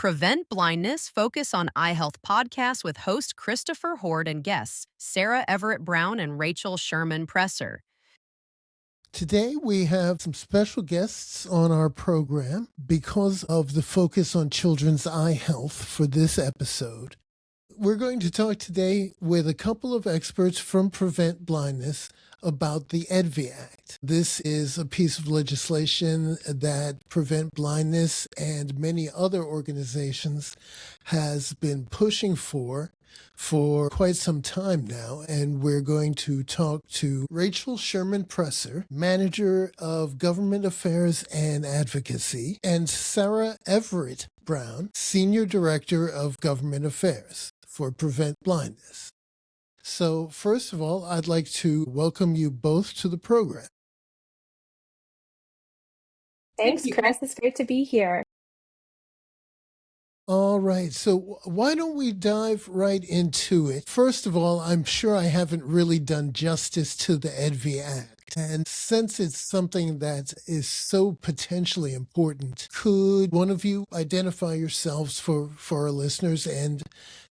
Prevent Blindness, Focus on Eye Health podcast with host Christopher Hord and guests Sarah Everett Brown and Rachel Sherman-Presser. Today we have some special guests on our program because of the focus on children's eye health for this episode. We're going to talk today with a couple of experts from Prevent Blindness about the EDVI Act. This is a piece of legislation that Prevent Blindness and many other organizations has been pushing for quite some time now, and we're going to talk to Rachel Sherman-Presser, Manager of Government Affairs and Advocacy, and Sara Everett Brown, Senior Director of Government Affairs for Prevent Blindness. So first of all, I'd like to welcome you both to the program. Thanks, Chris. It's great to be here. All right, so why don't we dive right into it? First of all, I'm sure I haven't really done justice to the EDVI Act. And since it's something that is so potentially important, could one of you identify yourselves for our listeners and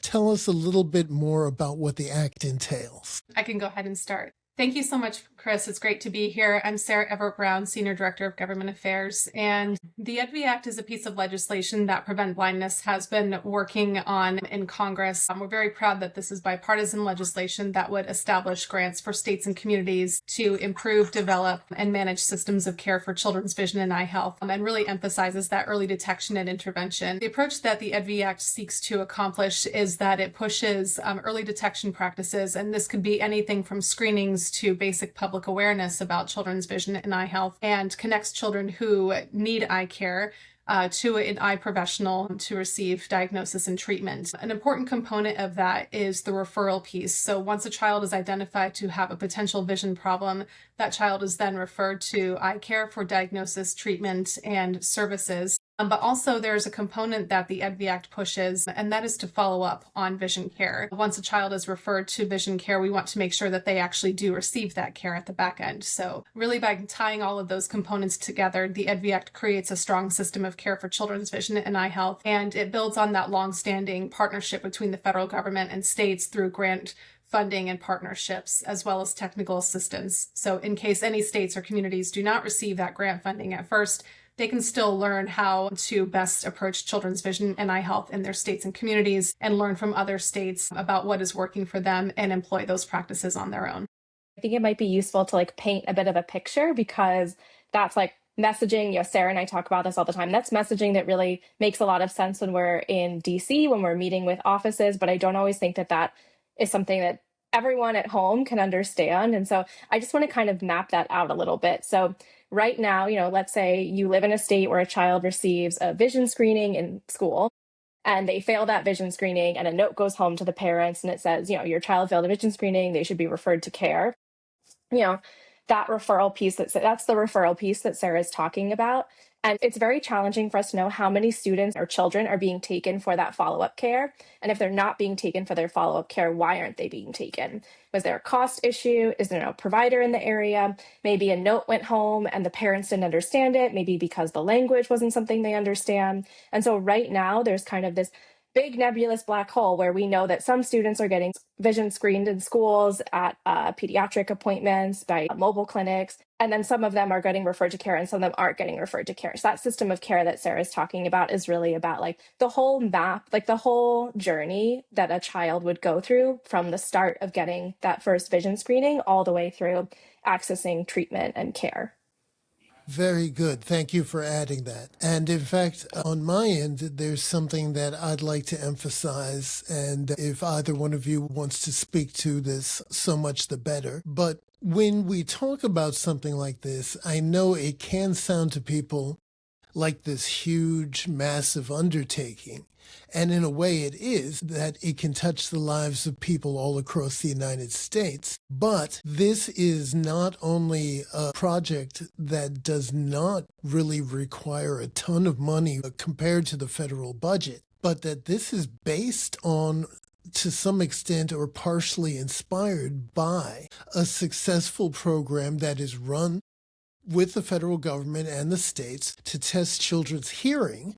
tell us a little bit more about what the Act entails? I can go ahead and start. Thank you so much, Chris. It's great to be here. I'm Sara Everett Brown, Senior Director of Government Affairs, and the EDVI Act is a piece of legislation that Prevent Blindness has been working on in Congress. We're very proud that this is bipartisan legislation that would establish grants for states and communities to improve, develop, and manage systems of care for children's vision and eye health, and really emphasizes that early detection and intervention. The approach that the EDVI Act seeks to accomplish is that it pushes early detection practices, and this could be anything from screenings to basic public awareness about children's vision and eye health, and connects children who need eye care to an eye professional to receive diagnosis and treatment. An important component of that is the referral piece. So once a child is identified to have a potential vision problem, that child is then referred to eye care for diagnosis, treatment, and services. But also there's a component that the EDVI Act pushes, and that is to follow up on vision care. Once a child is referred to vision care, we want to make sure that they actually do receive that care at the back end. So really by tying all of those components together, the EDVI Act creates a strong system of care for children's vision and eye health, and it builds on that long-standing partnership between the federal government and states through grant funding and partnerships, as well as technical assistance. So in case any states or communities do not receive that grant funding at first, they can still learn how to best approach children's vision and eye health in their states and communities, and learn from other states about what is working for them and employ those practices on their own. I think it might be useful to paint a bit of a picture, because that's messaging. Sarah and I talk about this all the time. That's messaging that really makes a lot of sense when we're in DC, when we're meeting with offices, but I don't always think that that is something that everyone at home can understand. And so I just want to kind of map that out a little bit. So right now, let's say you live in a state where a child receives a vision screening in school, and they fail that vision screening, and a note goes home to the parents and it says, your child failed a vision screening, they should be referred to care. That referral piece, that's the referral piece that Sarah is talking about. And it's very challenging for us to know how many students or children are being taken for that follow-up care. And if they're not being taken for their follow-up care, why aren't they being taken? Was there a cost issue? Is there no provider in the area? Maybe a note went home and the parents didn't understand it, maybe because the language wasn't something they understand. And so right now there's kind of this big nebulous black hole where we know that some students are getting vision screened in schools, at pediatric appointments, by mobile clinics, and then some of them are getting referred to care and some of them aren't getting referred to care. So that system of care that Sarah's talking about is really about the whole map, the whole journey that a child would go through from the start of getting that first vision screening all the way through accessing treatment and care. Very good. Thank you for adding that. And in fact, on my end, there's something that I'd like to emphasize. And if either one of you wants to speak to this, so much the better. But when we talk about something like this, I know it can sound to people like this huge, massive undertaking. And in a way it is, that it can touch the lives of people all across the United States. But this is not only a project that does not really require a ton of money compared to the federal budget, but that this is based on, to some extent or partially inspired by, a successful program that is run with the federal government and the states to test children's hearing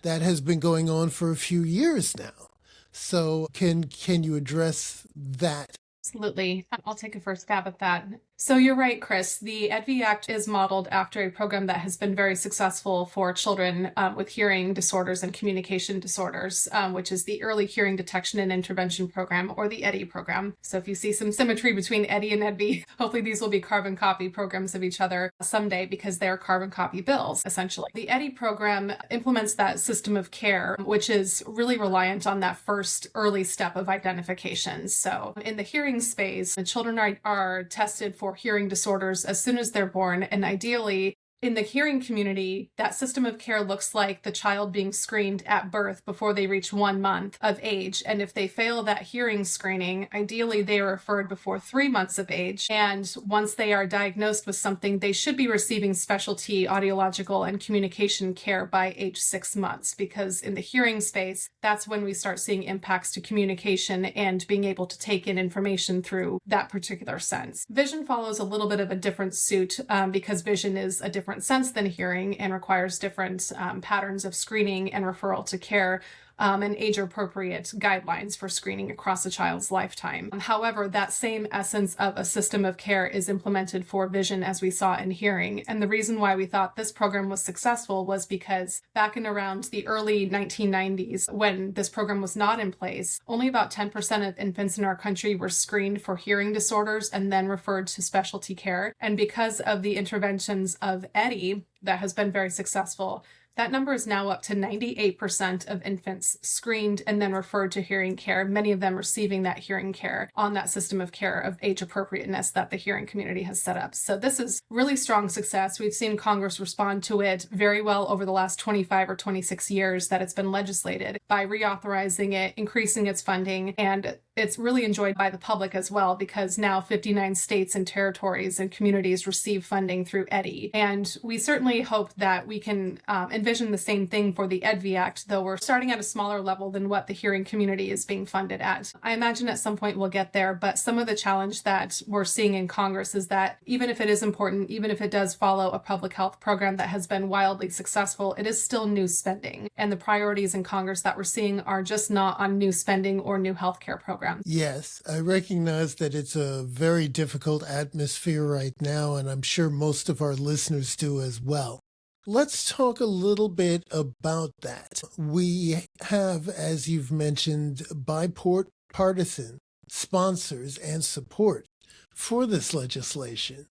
that has been going on for a few years now. So can you address that? Absolutely. I'll take a first stab at that. So you're right, Chris. The EDVI Act is modeled after a program that has been very successful for children with hearing disorders and communication disorders, which is the Early Hearing Detection and Intervention Program, or the EDHI program. So if you see some symmetry between EDHI and EDVI, hopefully these will be carbon copy programs of each other someday, because they're carbon copy bills, essentially. The EDHI program implements that system of care, which is really reliant on that first early step of identification. So in the hearing space, the children are tested for hearing disorders as soon as they're born, and ideally in the hearing community, that system of care looks like the child being screened at birth before they reach 1 month of age. And if they fail that hearing screening, ideally they are referred before 3 months of age. And once they are diagnosed with something, they should be receiving specialty audiological and communication care by age 6 months, because in the hearing space, that's when we start seeing impacts to communication and being able to take in information through that particular sense. Vision follows a little bit of a different suit because vision is a different sense than hearing and requires different patterns of screening and referral to care and age-appropriate guidelines for screening across a child's lifetime. However, that same essence of a system of care is implemented for vision as we saw in hearing. And the reason why we thought this program was successful was because back in around the early 1990s, when this program was not in place, only about 10% of infants in our country were screened for hearing disorders and then referred to specialty care. And because of the interventions of EDHI that has been very successful, that number is now up to 98% of infants screened and then referred to hearing care, many of them receiving that hearing care on that system of care of age appropriateness that the hearing community has set up. So this is really strong success. We've seen Congress respond to it very well over the last 25 or 26 years that it's been legislated by reauthorizing it, increasing its funding, and it's really enjoyed by the public as well, because now 59 states and territories and communities receive funding through EDHI. And we certainly hope that we can envision the same thing for the EDVI Act, though we're starting at a smaller level than what the hearing community is being funded at. I imagine at some point we'll get there, but some of the challenge that we're seeing in Congress is that even if it is important, even if it does follow a public health program that has been wildly successful, it is still new spending. And the priorities in Congress that we're seeing are just not on new spending or new healthcare programs. Yes, I recognize that it's a very difficult atmosphere right now, and I'm sure most of our listeners do as well. Let's talk a little bit about that. We have, as you've mentioned, bipartisan sponsors and support for this legislation.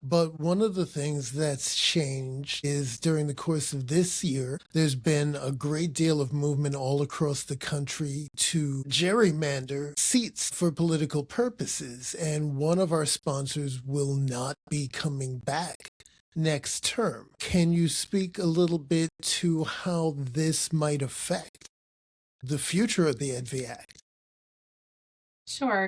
But one of the things that's changed is during the course of this year, there's been a great deal of movement all across the country to gerrymander seats for political purposes. And one of our sponsors will not be coming back next term. Can you speak a little bit to how this might affect the future of the EDVI Act? Sure.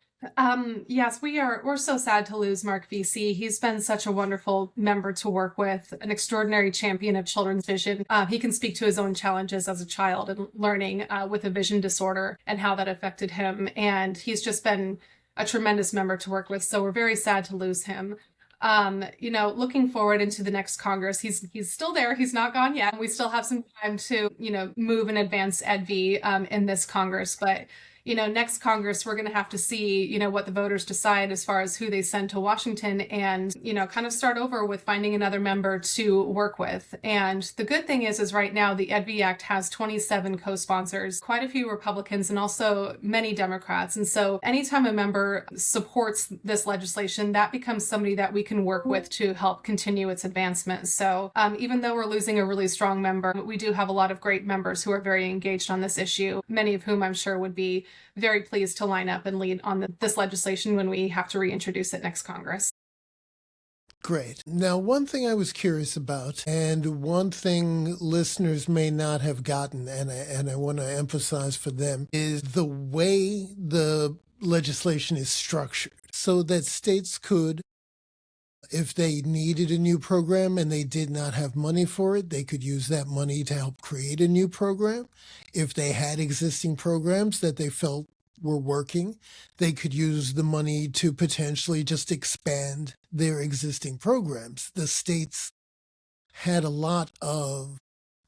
Yes, we're so sad to lose Mark VC. He's been such a wonderful member to work with, an extraordinary champion of children's vision. He can speak to his own challenges as a child and learning with a vision disorder and how that affected him. And he's just been a tremendous member to work with. So we're very sad to lose him. Looking forward into the next Congress, he's still there. He's not gone yet. We still have some time to, move and advance EDVI in this Congress. But next Congress, we're going to have to see, what the voters decide as far as who they send to Washington and, kind of start over with finding another member to work with. And the good thing is right now the EDVI Act has 27 co-sponsors, quite a few Republicans and also many Democrats. And so anytime a member supports this legislation, that becomes somebody that we can work with to help continue its advancement. So even though we're losing a really strong member, we do have a lot of great members who are very engaged on this issue, many of whom I'm sure would be very pleased to line up and lead on this legislation when we have to reintroduce it next Congress. Great. Now, one thing I was curious about, and one thing listeners may not have gotten, and I want to emphasize for them, is the way the legislation is structured so that states could, if they needed a new program and they did not have money for it, they could use that money to help create a new program. If they had existing programs that they felt were working, they could use the money to potentially just expand their existing programs. The states had a lot of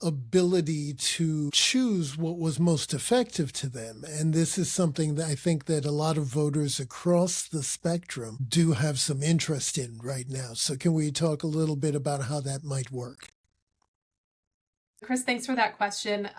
ability to choose what was most effective to them. And this is something that I think that a lot of voters across the spectrum do have some interest in right now. So can we talk a little bit about how that might work? Chris, thanks for that question.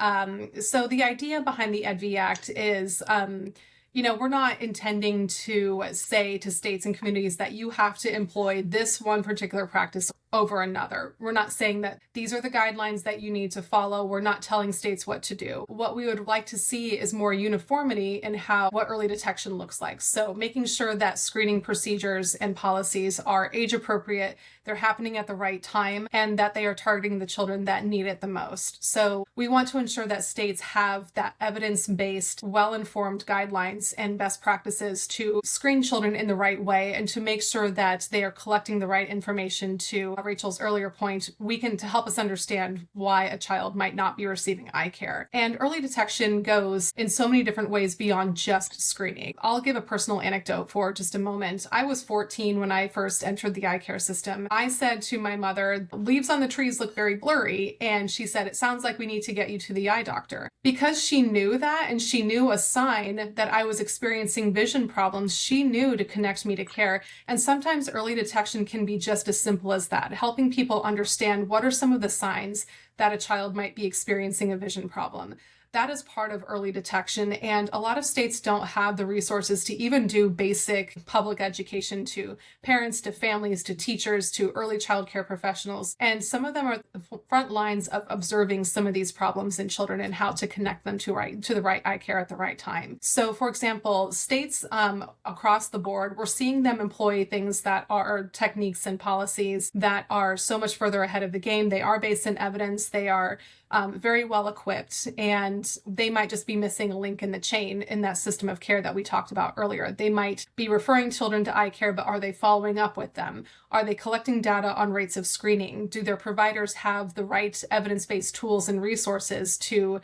So the idea behind the EDVI Act is, we're not intending to say to states and communities that you have to employ this one particular practice over another. We're not saying that these are the guidelines that you need to follow. We're not telling states what to do. What we would like to see is more uniformity in what early detection looks like. So making sure that screening procedures and policies are age appropriate, they're happening at the right time, and that they are targeting the children that need it the most. So we want to ensure that states have that evidence-based, well-informed guidelines and best practices to screen children in the right way and to make sure that they are collecting the right information. To Rachel's earlier point, to help us understand why a child might not be receiving eye care. And early detection goes in so many different ways beyond just screening. I'll give a personal anecdote for just a moment. I was 14 when I first entered the eye care system. I said to my mother, leaves on the trees look very blurry. And she said, it sounds like we need to get you to the eye doctor. Because she knew that, and she knew a sign that I was experiencing vision problems, she knew to connect me to care. And sometimes early detection can be just as simple as that, helping people understand what are some of the signs that a child might be experiencing a vision problem. That is part of early detection, and a lot of states don't have the resources to even do basic public education to parents, to families, to teachers, to early child care professionals. And some of them are the front lines of observing some of these problems in children and how to connect them to the right eye care at the right time. So, for example, states across the board, we're seeing them employ things that are techniques and policies that are so much further ahead of the game. They are based in evidence. They are very well equipped, and they might just be missing a link in the chain in that system of care that we talked about earlier. They might be referring children to eye care, but are they following up with them? Are they collecting data on rates of screening? Do their providers have the right evidence-based tools and resources to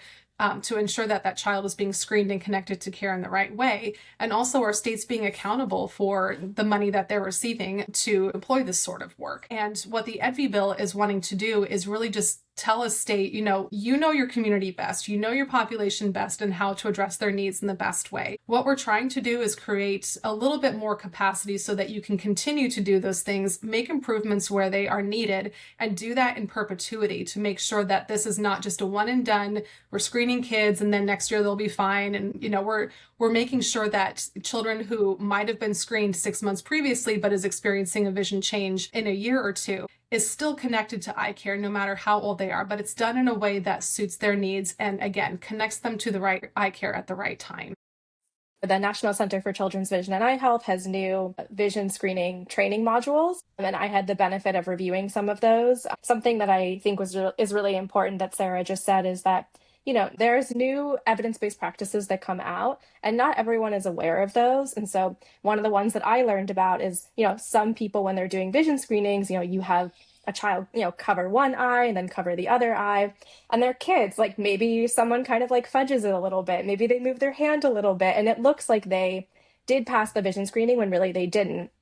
ensure that that child is being screened and connected to care in the right way? And also, are states being accountable for the money that they're receiving to employ this sort of work? And what the EDVI bill is wanting to do is really just tell a state, you know your community best, you know your population best, and how to address their needs in the best way. What we're trying to do is create a little bit more capacity so that you can continue to do those things, make improvements where they are needed, and do that in perpetuity to make sure that this is not just a one and done. We're screening kids and then next year they'll be fine. And we're making sure that children who might have been screened 6 months previously but is experiencing a vision change in a year or two is still connected to eye care no matter how old they are, but it's done in a way that suits their needs and, again, connects them to the right eye care at the right time. The National Center for Children's Vision and Eye Health has new vision screening training modules, and I had the benefit of reviewing some of those. Something that I think is really important that Sara just said is that there's new evidence-based practices that come out, and not everyone is aware of those. And so one of the ones that I learned about is, some people, when they're doing vision screenings, you have a child, cover one eye and then cover the other eye, and they're kids. Like maybe someone kind of like fudges it a little bit. Maybe they move their hand a little bit, and it looks like they did pass the vision screening when really they didn't.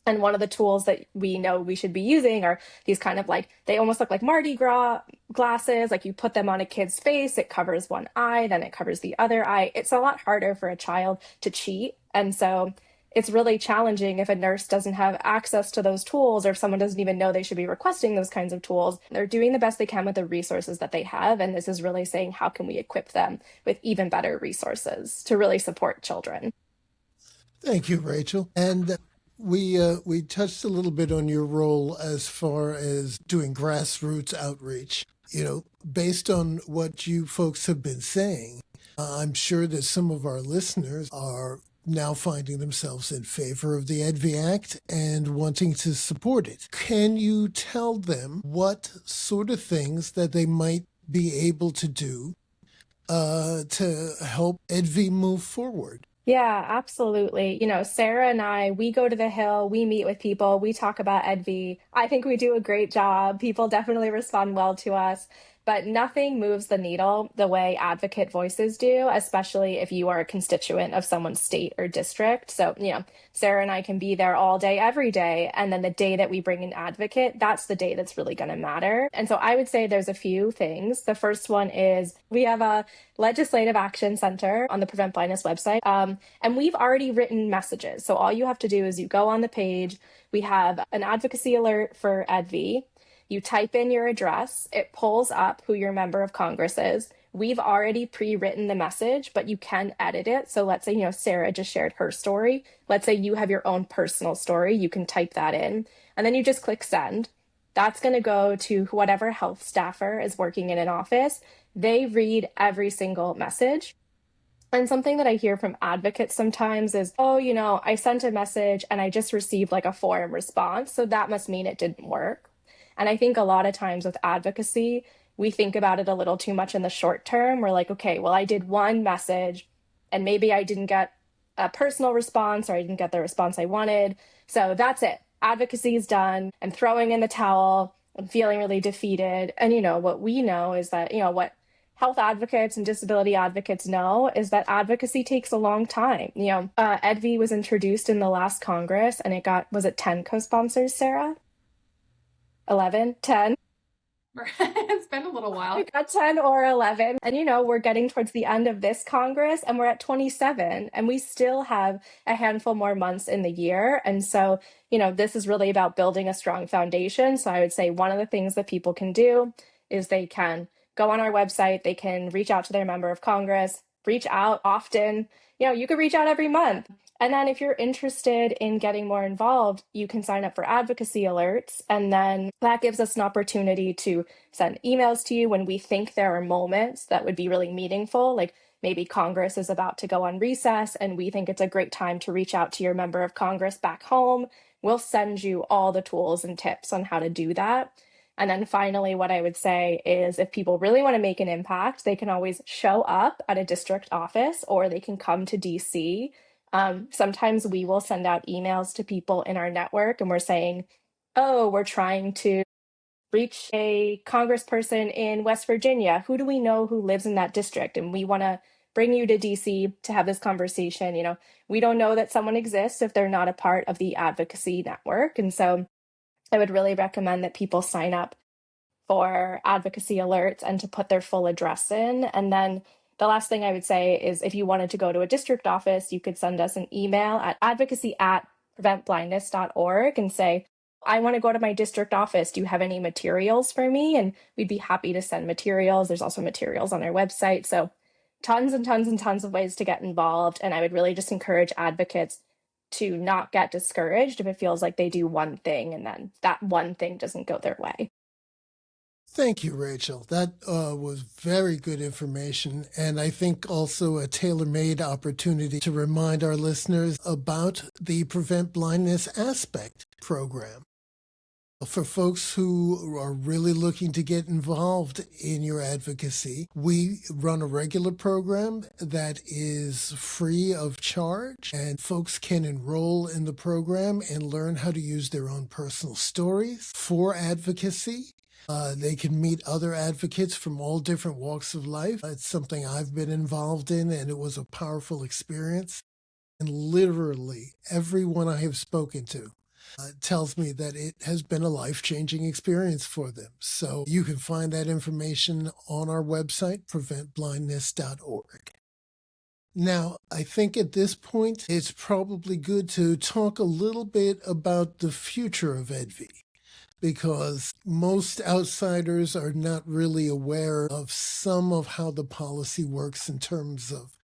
And one of the tools that we know we should be using are these kind of they almost look like Mardi Gras glasses. Like you put them on a kid's face, it covers one eye, then it covers the other eye. It's a lot harder for a child to cheat. And so it's really challenging if a nurse doesn't have access to those tools, or if someone doesn't even know they should be requesting those kinds of tools. They're doing the best they can with the resources that they have. And this is really saying, how can we equip them with even better resources to really support children? Thank you, Rachel. And we touched a little bit on your role as far as doing grassroots outreach. Based on what you folks have been saying, I'm sure that some of our listeners are now finding themselves in favor of the EDVI Act and wanting to support it. Can you tell them what sort of things that they might be able to do to help EDVI move forward? Yeah, absolutely. Sara and I, we go to the Hill, we meet with people, we talk about EDVI. I think we do a great job. People definitely respond well to us. but nothing moves the needle the way advocate voices do, especially if you are a constituent of someone's state or district. So, Sara and I can be there all day, every day. And then the day that we bring an advocate, that's the day that's really going to matter. And so I would say there's a few things. The first one is we have a legislative action center on the Prevent Blindness website. And we've already written messages. So all you have to do is you go on the page. We have an advocacy alert for EDVI. You type in your address, it pulls up who your member of Congress is. We've already pre-written the message, but you can edit it. So let's say, Sara just shared her story. Let's say you have your own personal story. You can type that in, and then you just click send. That's going to go to whatever health staffer is working in an office. They read every single message. And something that I hear from advocates sometimes is, oh, I sent a message and I just received like a foreign response. So that must mean it didn't work. And I think a lot of times with advocacy, we think about it a little too much in the short term. We're like, okay, well, I did one message and maybe I didn't get a personal response or I didn't get the response I wanted. So that's it. Advocacy is done. I'm throwing in the towel. I'm feeling really defeated. And, what we know is that, what health advocates and disability advocates know is that advocacy takes a long time. EDVI was introduced in the last Congress and was it 10 co-sponsors, Sara? 11, 10. It's been a little while. We got 10 or 11. And, we're getting towards the end of this Congress and we're at 27 and we still have a handful more months in the year. And so, this is really about building a strong foundation. So I would say one of the things that people can do is they can go on our website, they can reach out to their member of Congress, reach out often. You could reach out every month. And then if you're interested in getting more involved, you can sign up for advocacy alerts. And then that gives us an opportunity to send emails to you when we think there are moments that would be really meaningful. Like maybe Congress is about to go on recess and we think it's a great time to reach out to your member of Congress back home. We'll send you all the tools and tips on how to do that. And then finally, what I would say is if people really want to make an impact, they can always show up at a district office or they can come to DC. Sometimes we will send out emails to people in our network and we're saying, oh, we're trying to reach a congressperson in West Virginia. Who do we know who lives in that district? And we want to bring you to DC to have this conversation. We don't know that someone exists if they're not a part of the advocacy network. And so I would really recommend that people sign up for advocacy alerts and to put their full address in. And then the last thing I would say is if you wanted to go to a district office, you could send us an email at advocacy@preventblindness.org and say, I want to go to my district office. Do you have any materials for me? And we'd be happy to send materials. There's also materials on our website. So tons and tons and tons of ways to get involved. And I would really just encourage advocates to not get discouraged if it feels like they do one thing and then that one thing doesn't go their way. Thank you, Rachel. That was very good information, and I think also a tailor-made opportunity to remind our listeners about the Prevent Blindness Aspect program. For folks who are really looking to get involved in your advocacy, we run a regular program that is free of charge, and folks can enroll in the program and learn how to use their own personal stories for advocacy. They can meet other advocates from all different walks of life. It's something I've been involved in, and it was a powerful experience. And literally everyone I have spoken to tells me that it has been a life-changing experience for them. So you can find that information on our website, preventblindness.org. Now, I think at this point, it's probably good to talk a little bit about the future of EDVI, because most outsiders are not really aware of some of how the policy works in terms of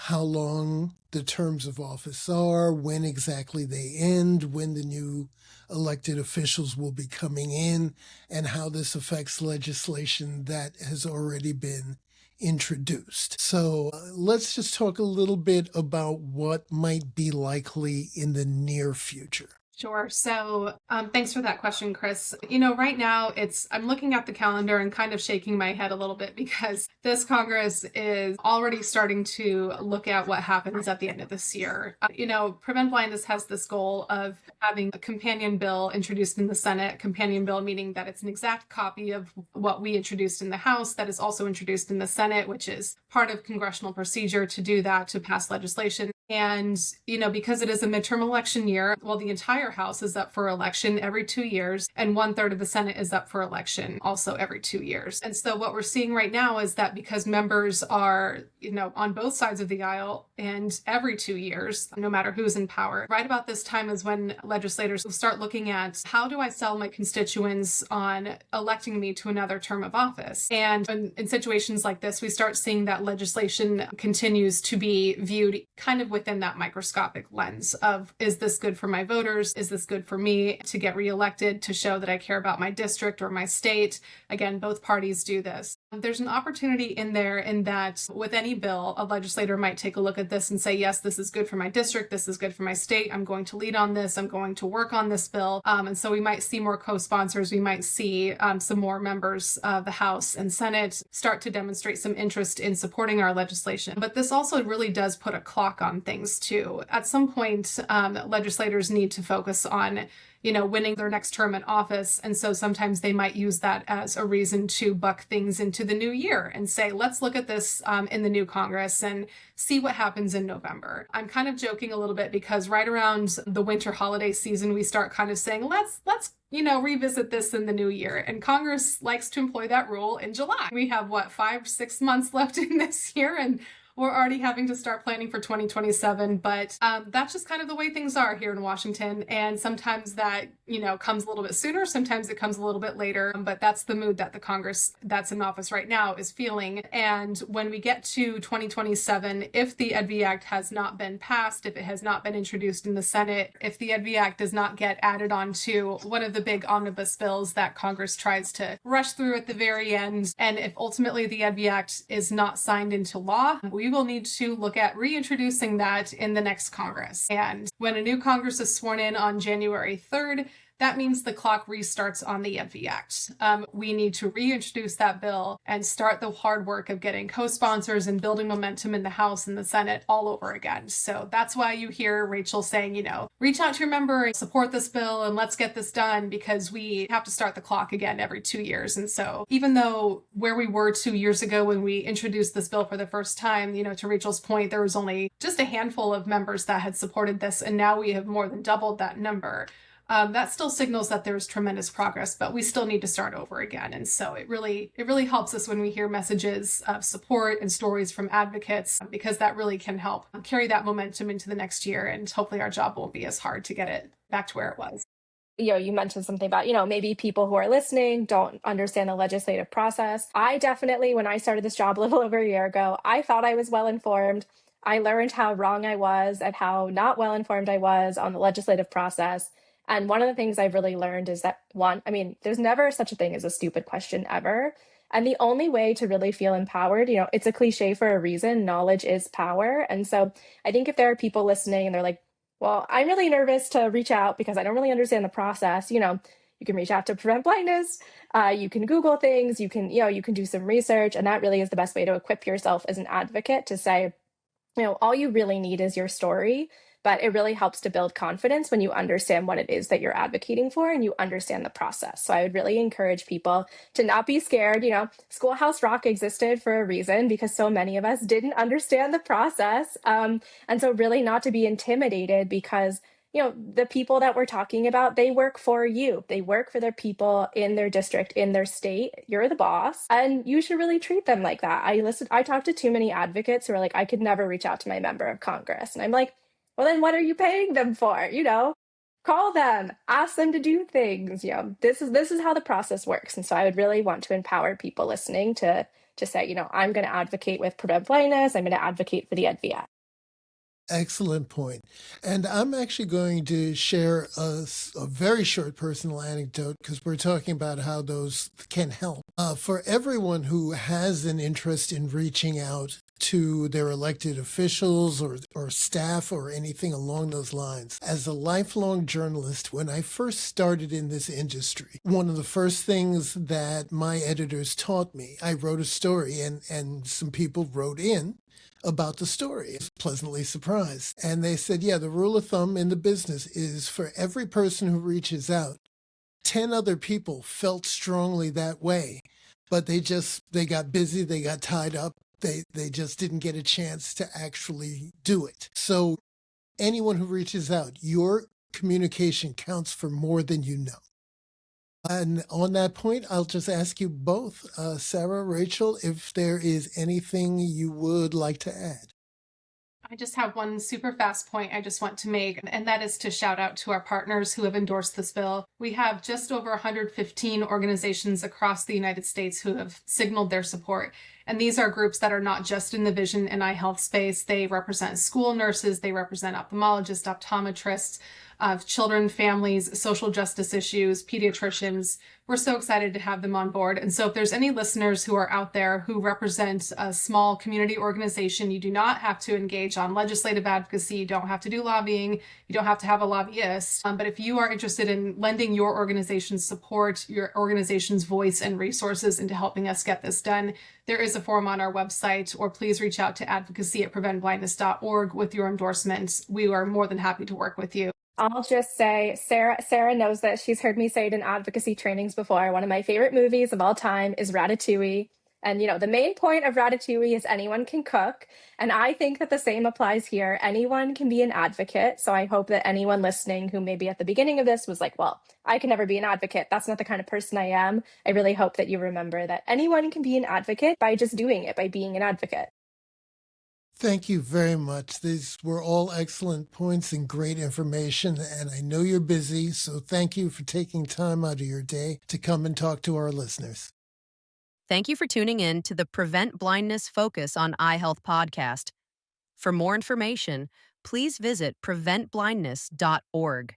how long the terms of office are, when exactly they end, when the new elected officials will be coming in, and how this affects legislation that has already been introduced. So let's just talk a little bit about what might be likely in the near future. Sure. So thanks for that question, Chris. Right now I'm looking at the calendar and kind of shaking my head a little bit because this Congress is already starting to look at what happens at the end of this year. Prevent Blindness has this goal of having a companion bill introduced in the Senate, companion bill meaning that it's an exact copy of what we introduced in the House that is also introduced in the Senate, which is part of congressional procedure to do that, to pass legislation. And, because it is a midterm election year, well, the entire House is up for election every 2 years, and 1/3 of the Senate is up for election also every 2 years. And so what we're seeing right now is that because members are, on both sides of the aisle and every 2 years, no matter who's in power, right about this time is when legislators will start looking at how do I sell my constituents on electing me to another term of office? And in situations like this, we start seeing that legislation continues to be viewed kind of within that microscopic lens of, is this good for my voters? Is this good for me to get reelected, to show that I care about my district or my state? Again, both parties do this. There's an opportunity in there in that with any bill, a legislator might take a look at this and say, yes, this is good for my district. This is good for my state. I'm going to lead on this. I'm going to work on this bill. And so we might see more co-sponsors. We might see some more members of the House and Senate start to demonstrate some interest in supporting our legislation. But this also really does put a clock on things too. At some point, legislators need to focus on winning their next term in office. And so sometimes they might use that as a reason to buck things into the new year and say, let's look at this in the new Congress and see what happens in November. I'm kind of joking a little bit because right around the winter holiday season, we start kind of saying, let's revisit this in the new year. And Congress likes to employ that rule in July. We have 5-6 months left in this year, and we're already having to start planning for 2027, but that's just kind of the way things are here in Washington. And sometimes that, comes a little bit sooner. Sometimes it comes a little bit later, but that's the mood that the Congress that's in office right now is feeling. And when we get to 2027, if the EDVI Act has not been passed, if it has not been introduced in the Senate, if the EDVI Act does not get added onto one of the big omnibus bills that Congress tries to rush through at the very end, and if ultimately the EDVI Act is not signed into law, we will need to look at reintroducing that in the next Congress. And when a new Congress is sworn in on January 3rd, that means the clock restarts on the EDVI Act. We need to reintroduce that bill and start the hard work of getting co-sponsors and building momentum in the House and the Senate all over again. So that's why you hear Rachel saying, reach out to your member and support this bill and let's get this done, because we have to start the clock again every 2 years. And so even though where we were 2 years ago when we introduced this bill for the first time, to Rachel's point, there was only just a handful of members that had supported this, and now we have more than doubled that number. That still signals that there's tremendous progress, but we still need to start over again. And so it really helps us when we hear messages of support and stories from advocates, because that really can help carry that momentum into the next year. And hopefully our job won't be as hard to get it back to where it was. You mentioned something about, maybe people who are listening don't understand the legislative process. I definitely, when I started this job a little over a year ago, I thought I was well informed. I learned how wrong I was and how not well informed I was on the legislative process. And one of the things I've really learned is that, there's never such a thing as a stupid question ever. And the only way to really feel empowered, it's a cliche for a reason, knowledge is power. And so I think if there are people listening and they're like, well, I'm really nervous to reach out because I don't really understand the process, you can reach out to Prevent Blindness, you can Google things, you can do some research, and that really is the best way to equip yourself as an advocate to say, all you really need is your story. But it really helps to build confidence when you understand what it is that you're advocating for and you understand the process. So I would really encourage people to not be scared. Schoolhouse Rock existed for a reason because so many of us didn't understand the process. And so really not to be intimidated because, the people that we're talking about, they work for you. They work for their people in their district, in their state. You're the boss, and you should really treat them like that. I talked to too many advocates who are like, I could never reach out to my member of Congress. And I'm like, well, then what are you paying them for? Call them, ask them to do things. This is how the process works. And so I would really want to empower people listening to say, I'm going to advocate with Prevent Blindness. I'm going to advocate for the EDVI Act. Excellent point. And I'm actually going to share a very short personal anecdote because we're talking about how those can help. For everyone who has an interest in reaching out to their elected officials or staff or anything along those lines. As a lifelong journalist, when I first started in this industry, one of the first things that my editors taught me, I wrote a story and some people wrote in about the story. I was pleasantly surprised. And they said, yeah, the rule of thumb in the business is for every person who reaches out, 10 other people felt strongly that way, but they got busy, they got tied up, they just didn't get a chance to actually do it. So anyone who reaches out, your communication counts for more than you know. And on that point, I'll just ask you both, Sara, Rachel, if there is anything you would like to add. I just have one super fast point I just want to make, and that is to shout out to our partners who have endorsed this bill. We have just over 115 organizations across the United States who have signaled their support. And these are groups that are not just in the vision and eye health space. They represent school nurses, they represent ophthalmologists, optometrists, children, families, social justice issues, pediatricians. We're so excited to have them on board. And so if there's any listeners who are out there who represent a small community organization, you do not have to engage on legislative advocacy. You don't have to do lobbying. You don't have to have a lobbyist. But if you are interested in lending your organization's support, your organization's voice and resources into helping us get this done, there is a form on our website, or please reach out to advocacy@preventblindness.org with your endorsements. We are more than happy to work with you. I'll just say, Sara knows that she's heard me say it in advocacy trainings before. One of my favorite movies of all time is Ratatouille. And, the main point of Ratatouille is anyone can cook. And I think that the same applies here. Anyone can be an advocate. So I hope that anyone listening who maybe at the beginning of this was like, well, I can never be an advocate. That's not the kind of person I am. I really hope that you remember that anyone can be an advocate by just doing it, by being an advocate. Thank you very much. These were all excellent points and great information, and I know you're busy, so thank you for taking time out of your day to come and talk to our listeners. Thank you for tuning in to the Prevent Blindness Focus on Eye Health podcast. For more information, please visit preventblindness.org.